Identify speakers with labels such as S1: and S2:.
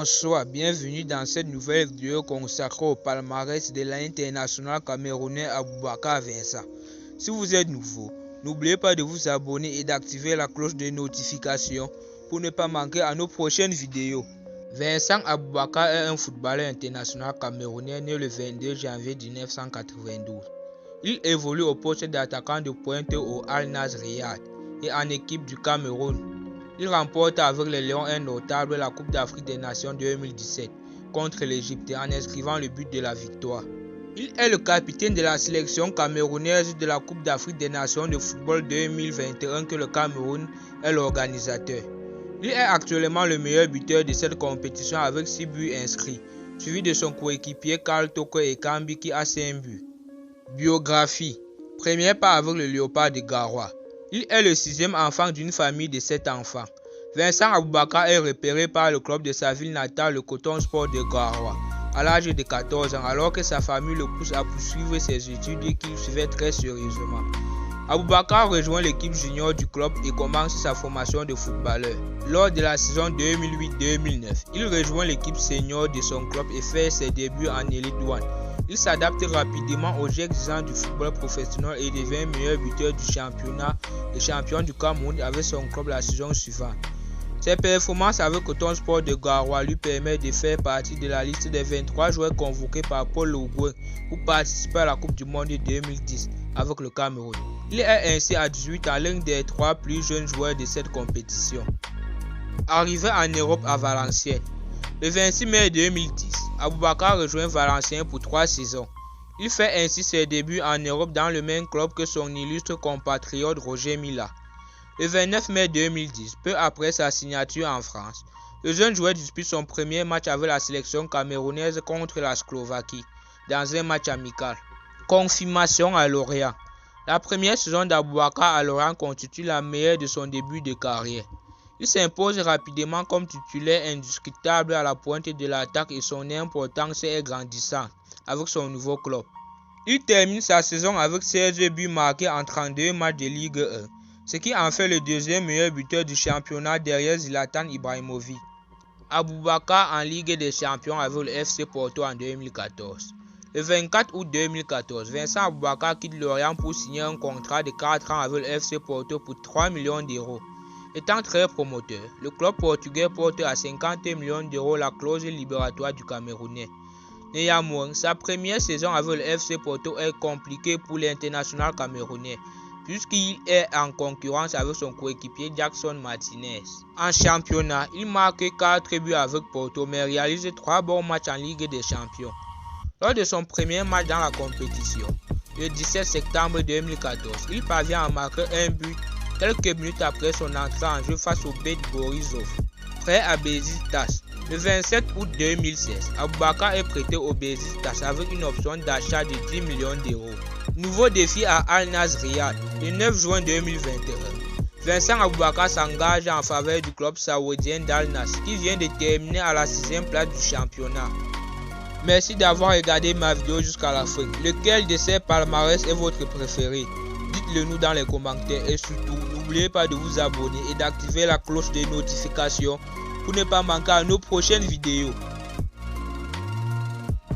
S1: Bonsoir, bienvenue dans cette nouvelle vidéo consacrée au palmarès de l'international camerounais Aboubakar Vincent. Si vous êtes nouveau, n'oubliez pas de vous abonner et d'activer la cloche de notification pour ne pas manquer à nos prochaines vidéos. Vincent Aboubakar est un footballeur international camerounais né le 22 janvier 1992. Il évolue au poste d'attaquant de pointe au Al Nassr Riyad et en équipe du Cameroun. Il remporte avec les Lions indomptables la Coupe d'Afrique des Nations 2017 contre l'Égypte en inscrivant le but de la victoire. Il est le capitaine de la sélection camerounaise de la Coupe d'Afrique des Nations de football 2021 que le Cameroun est l'organisateur. Il est actuellement le meilleur buteur de cette compétition avec 6 buts inscrits, suivi de son coéquipier Karl Toko Ekambi qui a 5 buts. Biographie. Premier pas avec le Léopard de Garoua. Il est le 6e enfant d'une famille de 7 enfants. Vincent Aboubakar est repéré par le club de sa ville natale, le Coton Sport de Garoua, à l'âge de 14 ans, alors que sa famille le pousse à poursuivre ses études et qu'il suivait très sérieusement. Aboubakar rejoint l'équipe junior du club et commence sa formation de footballeur. Lors de la saison 2008-2009, il rejoint l'équipe senior de son club et fait ses débuts en Elite One. Il s'adapte rapidement aux exigences du football professionnel et devient meilleur buteur du championnat et champion du Cameroun avec son club la saison suivante. Ses performances avec Coton Sport de Garoua lui permettent de faire partie de la liste des 23 joueurs convoqués par Paul Logouin pour participer à la Coupe du Monde 2010 avec le Cameroun. Il est ainsi à 18 ans l'un des 3 plus jeunes joueurs de cette compétition. Arrivé en Europe à Valenciennes. Le 26 mai 2010, Aboubakar rejoint Valenciennes pour 3 saisons. Il fait ainsi ses débuts en Europe dans le même club que son illustre compatriote Roger Mila. Le 29 mai 2010, peu après sa signature en France, le jeune joueur dispute son premier match avec la sélection camerounaise contre la Slovaquie, dans un match amical. Confirmation à Lorient. La première saison d'Aboubakar à Lorient constitue la meilleure de son début de carrière. Il s'impose rapidement comme titulaire indiscutable à la pointe de l'attaque et son importance est grandissante avec son nouveau club. Il termine sa saison avec 16 buts marqués en 32 matchs de Ligue 1, ce qui en fait le deuxième meilleur buteur du championnat derrière Zlatan Ibrahimovic. Aboubakar en Ligue des Champions avec le FC Porto en 2014. Le 24 août 2014, Vincent Aboubakar quitte Lorient pour signer un contrat de 4 ans avec le FC Porto pour 3 millions d'euros. Étant très promoteur, le club portugais porte à 50 millions d'euros la clause libératoire du Camerounais. Néanmoins, sa première saison avec le FC Porto est compliquée pour l'international camerounais, puisqu'il est en concurrence avec son coéquipier Jackson Martinez. En championnat, il marque 4 buts avec Porto, mais réalise 3 bons matchs en Ligue des Champions. Lors de son premier match dans la compétition, le 17 septembre 2014, il parvient à marquer un but quelques minutes après son entrée en jeu face au Beit Borisov, prêt à Beşiktaş. Le 27 août 2016, Aboubakar est prêté au Beşiktaş avec une option d'achat de 10 millions d'euros. Nouveau défi à Al Nassr Riyad, le 9 juin 2021. Vincent Aboubakar s'engage en faveur du club saoudien d'Al Nassr qui vient de terminer à la 6e place du championnat. Merci d'avoir regardé ma vidéo jusqu'à la fin. Lequel de ces palmarès est votre préféré? Dites-le nous dans les commentaires et surtout n'oubliez pas de vous abonner et d'activer la cloche de notification pour ne pas manquer à nos prochaines vidéos.